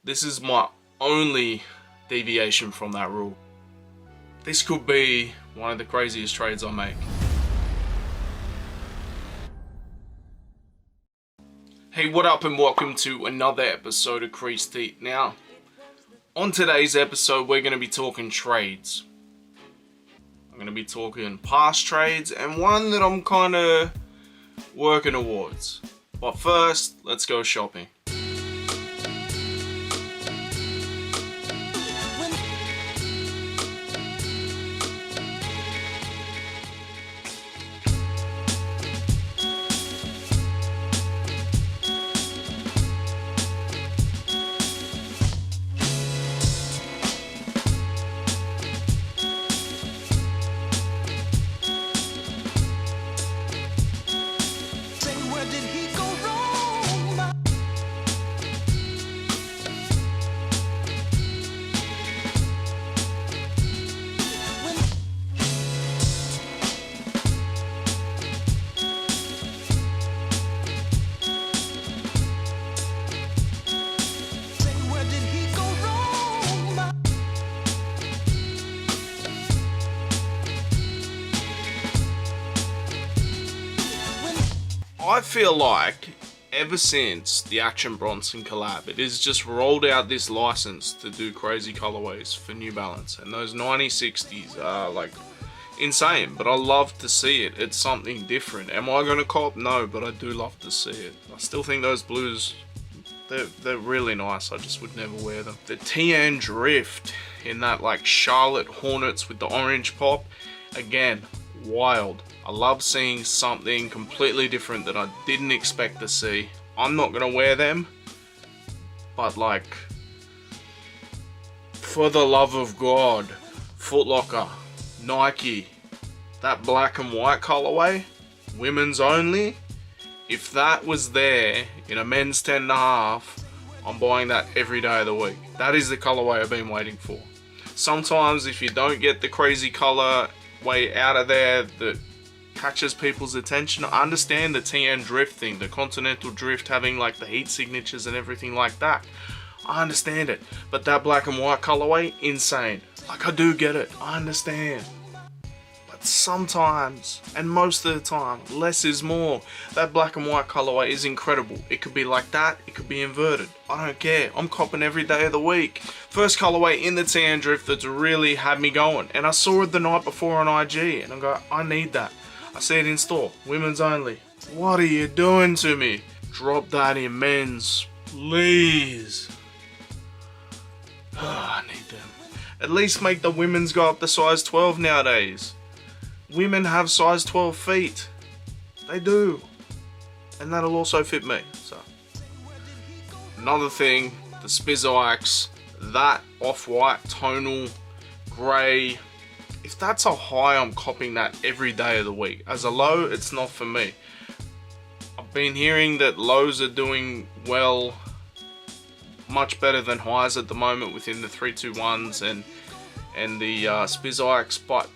This is my only deviation from that rule. This could be one of the craziest trades I make. Hey, what up and welcome to another episode of Creased. Now, on today's episode we're going to be talking trades. I'm going to be talking past trades and one that I'm kind of working towards. But first, let's go shopping. I feel like ever since the Action Bronson collab, it has just rolled out this license to do crazy colorways for New Balance, and those 9060s are like insane, but I love to see it. It's something different. Am I gonna cop? No, but I do love to see it. I still think those blues, they're really nice. I just would never wear them. The TN Drift in that like Charlotte Hornets with the orange pop, again, wild. I love seeing something completely different that I didn't expect to see. I'm not gonna wear them, but like, for the love of God, Foot Locker, Nike, that black and white colorway, women's only, if that was there in a men's 10.5, I'm buying that every day of the week. That is the colorway I've been waiting for. Sometimes if you don't get the crazy color way out of there that catches people's attention, I understand the TN Drift thing, the Continental Drift having like the heat signatures and everything like that. I understand it, but that black and white colorway, insane. Like, I do get it, I understand. But sometimes, and most of the time, less is more. That black and white colorway is incredible. It could be like that, it could be inverted. I don't care, I'm copping every day of the week. First colorway in the TN Drift that's really had me going. And I saw it the night before on IG, and I go, I need that. I see it in store, women's only. What are you doing to me? Drop that in men's, please. I need them. At least make the women's go up to size 12 nowadays. Women have size 12 feet. They do. And that'll also fit me. So, another thing, the Spizikes, that off-white tonal grey. If that's a high, I'm copping that every day of the week. As a low, it's not for me. I've been hearing that lows are doing well, much better than highs at the moment within the 321s and the Spizikes, but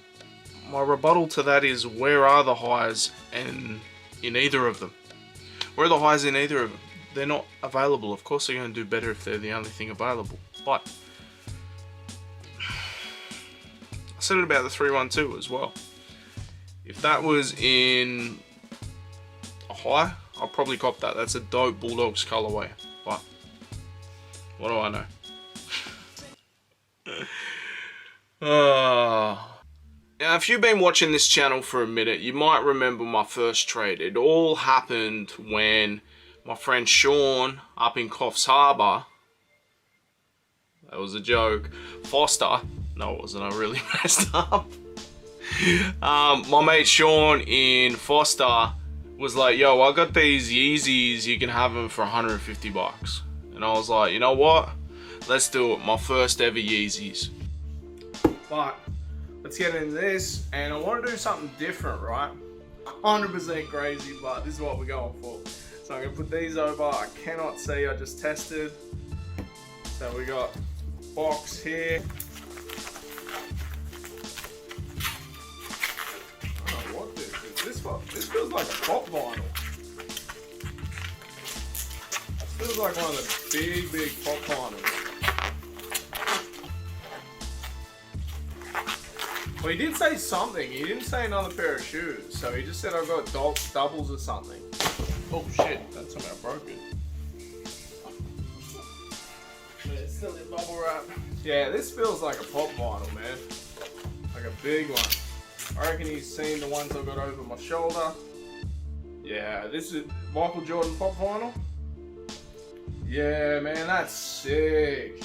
my rebuttal to that is, where are the highs in either of them? Where are the highs in either of them? They're not available. Of course they're going to do better if they're the only thing available, but I said it about the 312 as well. If that was in a high, I'll probably cop that. That's a dope Bulldogs colorway. But what do I know? Now, if you've been watching this channel for a minute, you might remember my first trade. It all happened when my friend Sean up in Coffs Harbour, that was a joke, Foster, no it wasn't, I really messed up. My mate Sean in Foster was like, yo, I got these Yeezys, you can have them for 150 bucks. And I was like, you know what? Let's do it, my first ever Yeezys. But, let's get into this, and I want to do something different, right? 100% crazy, but this is what we're going for. So I'm going to put these over, I cannot see, I just tested. So we got box here. I don't know what this is. This feels like a pop vinyl. This feels like one of the big pop vinyls. Well, he did say something. He didn't say another pair of shoes. So he just said I've got doubles or something. Oh shit, that's somehow broken. But it's still in bubble wrap. Yeah, this feels like a pop vinyl, man. Like a big one. I reckon he's seen the ones I've got over my shoulder. Yeah, this is Michael Jordan pop vinyl. Yeah, man, that's sick.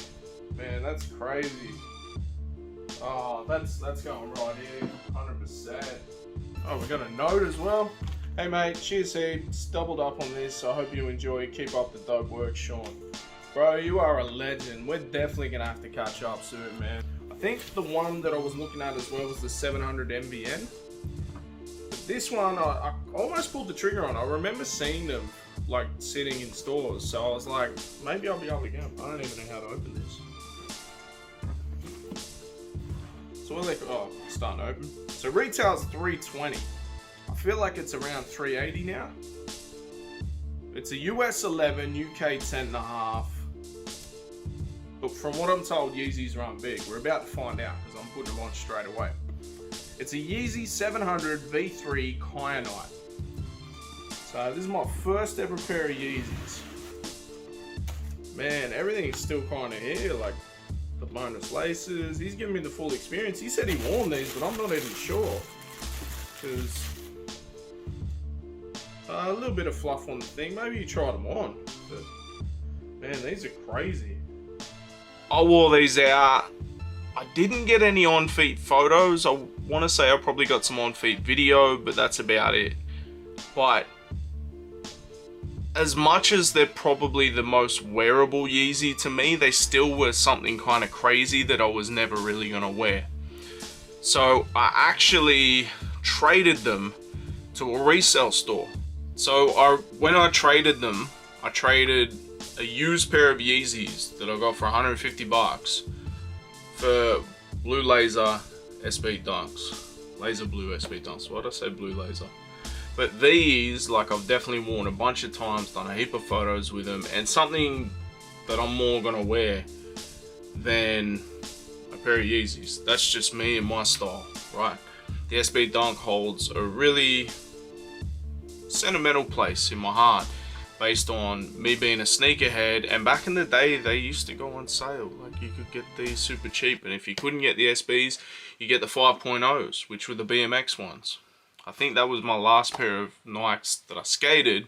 Man, that's crazy. Oh, that's going right here, 100%. Oh, we got a note as well. Hey mate, cheers heaps, doubled up on this, so I hope you enjoy. Keep up the dope work, Sean. Bro, you are a legend. We're definitely gonna have to catch up soon, man. I think the one that I was looking at as well was the 700 MBN. But this one, I almost pulled the trigger on. I remember seeing them like sitting in stores, so I was like, maybe I'll be able to get them. I don't even know how to open this. So what are they? Oh, it's starting to open. So retail's $320. I feel like it's around $380 now. It's a US 11, UK 10.5. But from what I'm told, Yeezys run big. We're about to find out because I'm putting them on straight away. It's a Yeezy 700 V3 Kyanite. So this is my first ever pair of Yeezys. Man, everything is still kind of here, like the bonus laces. He's giving me the full experience. He said he worn these, but I'm not even sure. Because a little bit of fluff on the thing. Maybe you tried them on. But man, these are crazy. I wore these out. I didn't get any on-feet photos. I want to say I probably got some on-feet video, but that's about it. But as much as they're probably the most wearable Yeezy to me, they still were something kind of crazy that I was never really going to wear. So I actually traded them to a resale store. So when I traded them, I traded a used pair of Yeezys that I got for 150 bucks for blue laser SB Dunks. Laser blue SB Dunks. Why did I say blue laser? But these, like, I've definitely worn a bunch of times, done a heap of photos with them, and something that I'm more gonna wear than a pair of Yeezys. That's just me and my style, right? The SB Dunk holds a really sentimental place in my heart based on me being a sneakerhead, and back in the day they used to go on sale. Like, you could get these super cheap, and if you couldn't get the SBs, you get the 5.0s, which were the BMX ones. I think that was my last pair of Nikes that I skated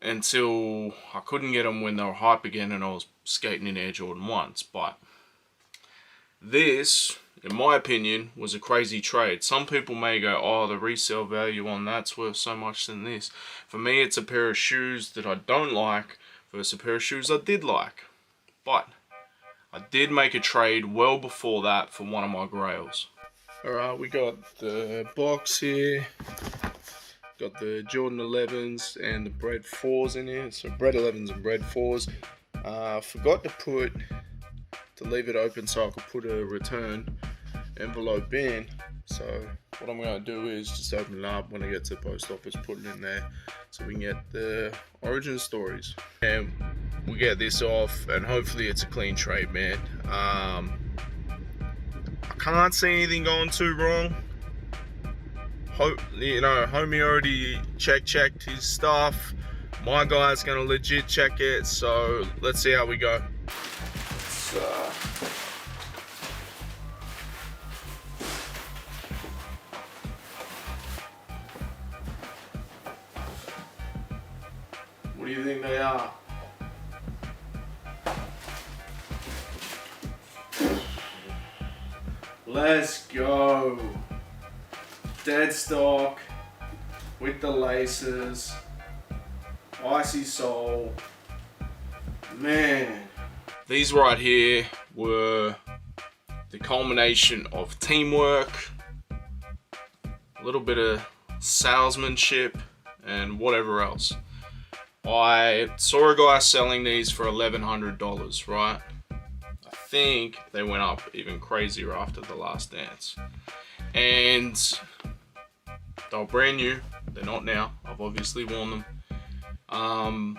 until I couldn't get them when they were hype again and I was skating in Air Jordan 1s. But this, in my opinion, was a crazy trade. Some people may go, oh, the resale value on that's worth so much than this. For me, it's a pair of shoes that I don't like versus a pair of shoes I did like. But I did make a trade well before that for one of my grails. Alright, we got the box here. Got the Jordan 11s and the Bred 4s in here. So Bred 11s and Bred 4s. Forgot to leave it open so I could put a return envelope in. So what I'm going to do is just open it up when I get to the post office, put it in there so we can get the origin stories. And we get this off and hopefully it's a clean trade, man. I can't see anything going too wrong. Homie already checked his stuff. My guy's gonna legit check it, so let's see how we go. What do you think they are? Let's go. Dead stock with the laces. Icy sole. Man. These right here were the culmination of teamwork, a little bit of salesmanship, and whatever else. I saw a guy selling these for $1,100, right? I think they went up even crazier after the Last Dance. And they're brand new. They're not now. I've obviously worn them.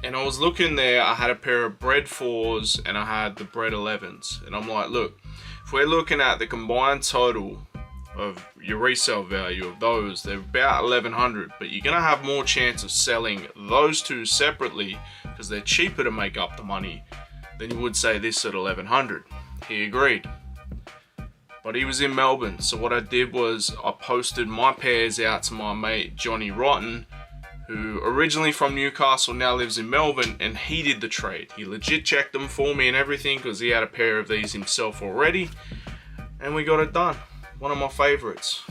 And I was looking there, I had a pair of bread 4s and I had the bread 11s. And I'm like, look, if we're looking at the combined total of your resale value of those, they're about 1100, but you're gonna have more chance of selling those two separately because they're cheaper to make up the money than you would say this at 1100. He agreed. But he was in Melbourne, so what I did was I posted my pairs out to my mate Johnny Rotten, who originally from Newcastle, now lives in Melbourne, and he did the trade. He legit checked them for me and everything because he had a pair of these himself already, and we got it done. One of my favorites.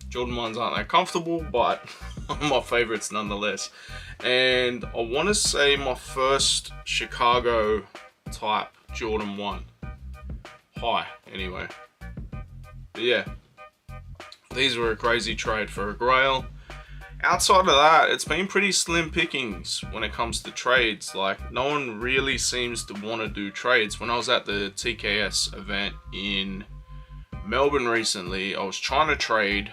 Jordan ones aren't that comfortable, but one of my favorites nonetheless. And I want to say my first Chicago type Jordan 1. High, anyway. But yeah, these were a crazy trade for a grail. Outside of that, it's been pretty slim pickings when it comes to trades. Like, no one really seems to want to do trades. When I was at the TKS event in Melbourne recently, I was trying to trade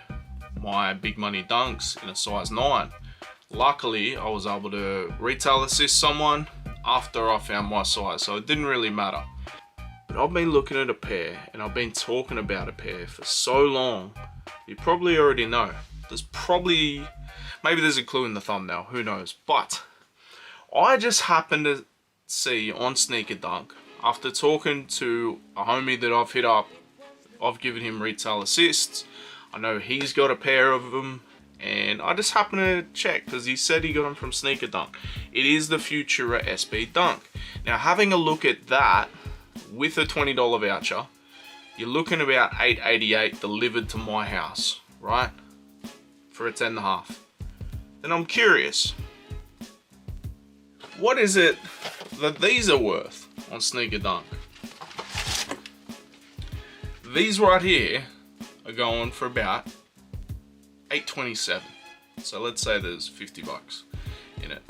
my big money dunks in a size 9. Luckily, I was able to retail assist someone after I found my size, so it didn't really matter. But I've been looking at a pair, and I've been talking about a pair for so long, you probably already know. Maybe there's a clue in the thumbnail, who knows. But I just happened to see on Sneaker Dunk, after talking to a homie that I've hit up, I've given him retail assists. I know he's got a pair of them, and I just happened to check because he said he got them from Sneaker Dunk. It is the Futura SB Dunk. Now, having a look at that with a $20 voucher, you're looking about $888 delivered to my house, right? For a 10.5. Then I'm curious, what is it that these are worth on Sneaker Dunk? These right here are going for about $827. So let's say there's 50 bucks in it.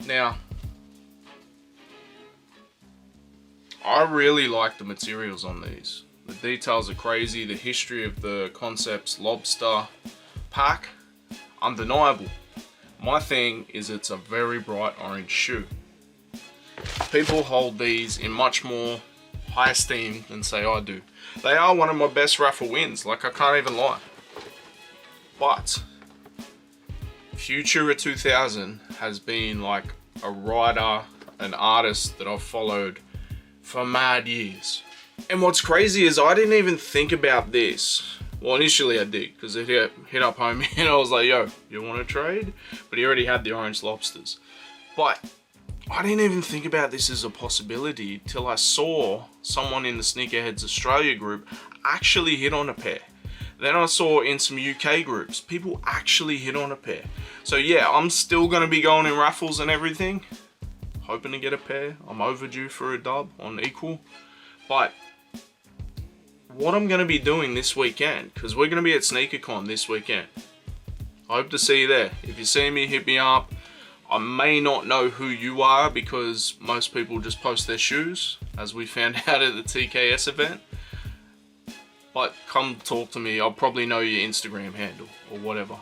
Now, I really like the materials on these. The details are crazy. The history of the Concepts lobster pack, undeniable. My thing is it's a very bright orange shoe. People hold these in much more high esteem than say I do. They are one of my best raffle wins, like I can't even lie. But Futura 2000 has been like a writer, an artist that I've followed for mad years. And what's crazy is I didn't even think about this. Well, initially I did, because it hit up homie and I was like, yo, you want to trade? But he already had the orange lobsters. But I didn't even think about this as a possibility till I saw someone in the Sneakerheads Australia group actually hit on a pair. Then I saw in some UK groups, people actually hit on a pair. So yeah, I'm still going to be going in raffles and everything. Hoping to get a pair. I'm overdue for a dub on Equal. But what I'm going to be doing this weekend, because we're going to be at SneakerCon this weekend. I hope to see you there. If you see me, hit me up. I may not know who you are because most people just post their shoes, as we found out at the TKS event. But come talk to me. I'll probably know your Instagram handle or whatever.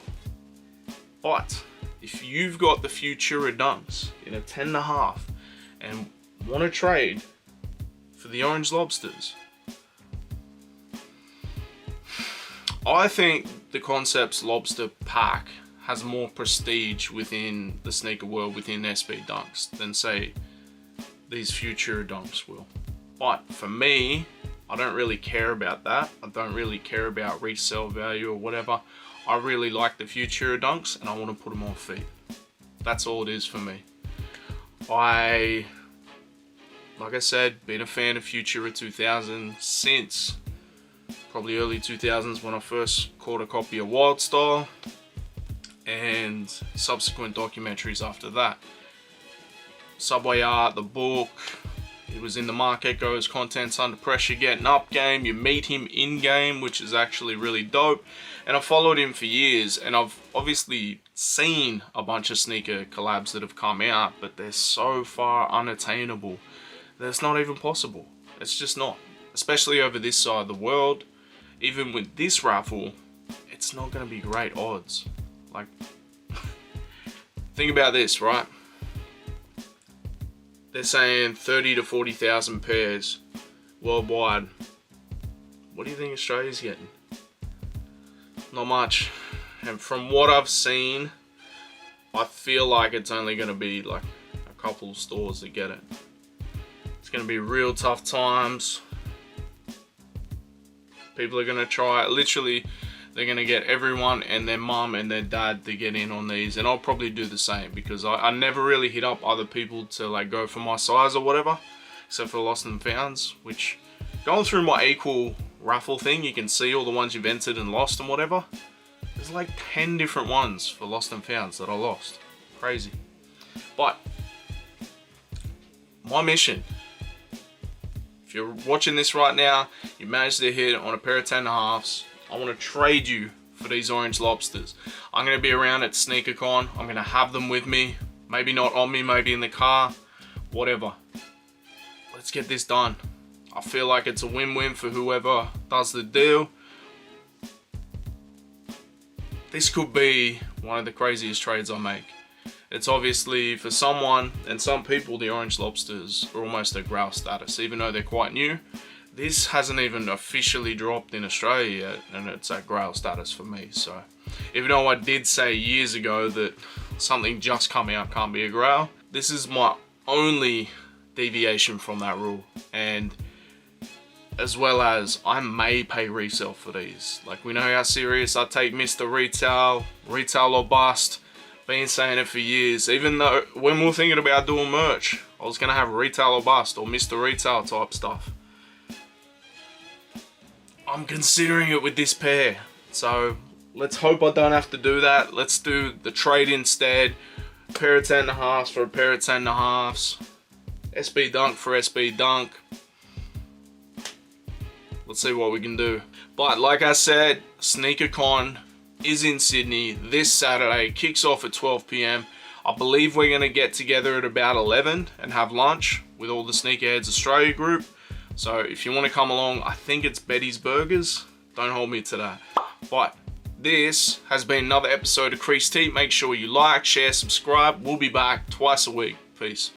But if you've got the Futura Dunks in a 10.5 and want to trade for the orange lobsters, I think the Concepts lobster pack has more prestige within the sneaker world, within SB Dunks, than say these Futura Dunks will. But for me, I don't really care about that. I don't really care about resale value or whatever. I really like the Futura Dunks and I want to put them on feet. That's all it is for me. Like I said, been a fan of Futura 2000 since probably early 2000s when I first caught a copy of Wild Style, and subsequent documentaries after that. Subway Art, the book, it was in the Mark Echo's Contents Under Pressure Getting Up game. You meet him in game, which is actually really dope. And I followed him for years, and I've obviously seen a bunch of sneaker collabs that have come out, but they're so far unattainable that it's not even possible. It's just not. Especially over this side of the world. Even with this raffle, it's not going to be great odds. Like, think about this, right? They're saying 30 to 40,000 pairs worldwide. What do you think Australia's getting? Not much. And from what I've seen, I feel like it's only going to be like a couple stores that get it. It's going to be real tough times. People are going to try it. Literally, they're going to get everyone and their mum and their dad to get in on these. And I'll probably do the same, because I never really hit up other people to like go for my size or whatever, except for Lost and Founds, which going through my equal raffle thing, you can see all the ones you've entered and lost and whatever. There's like 10 different ones for Lost and Founds that I lost. Crazy. But my mission, if you're watching this right now, you managed to hit on a pair of 10.5s, I want to trade you for these orange lobsters. I'm going to be around at SneakerCon. I'm going to have them with me. Maybe not on me, maybe in the car, whatever. Let's get this done. I feel like it's a win-win for whoever does the deal. This could be one of the craziest trades I make. It's obviously, for someone and some people, the orange lobsters are almost a grouse status, even though they're quite new. This hasn't even officially dropped in Australia yet, and it's at grail status for me. So, even though I did say years ago that something just come out can't be a grail, this is my only deviation from that rule. And as well as, I may pay resale for these. Like, we know how serious I take Mr. Retail or bust. Been saying it for years. Even though when we were thinking about doing merch, I was gonna have retail or bust or Mr. Retail type stuff. I'm considering it with this pair. So let's hope I don't have to do that. Let's do the trade instead. A pair of 10.5s for a pair of 10.5s. SB Dunk for SB Dunk. Let's see what we can do. But like I said, SneakerCon is in Sydney this Saturday. Kicks off at 12 PM. I believe we're going to get together at about 11 and have lunch with all the Sneakerheads Australia group. So if you want to come along, I think it's Betty's Burgers. Don't hold me to that. But this has been another episode of Creased. Make sure you like, share, subscribe. We'll be back twice a week. Peace.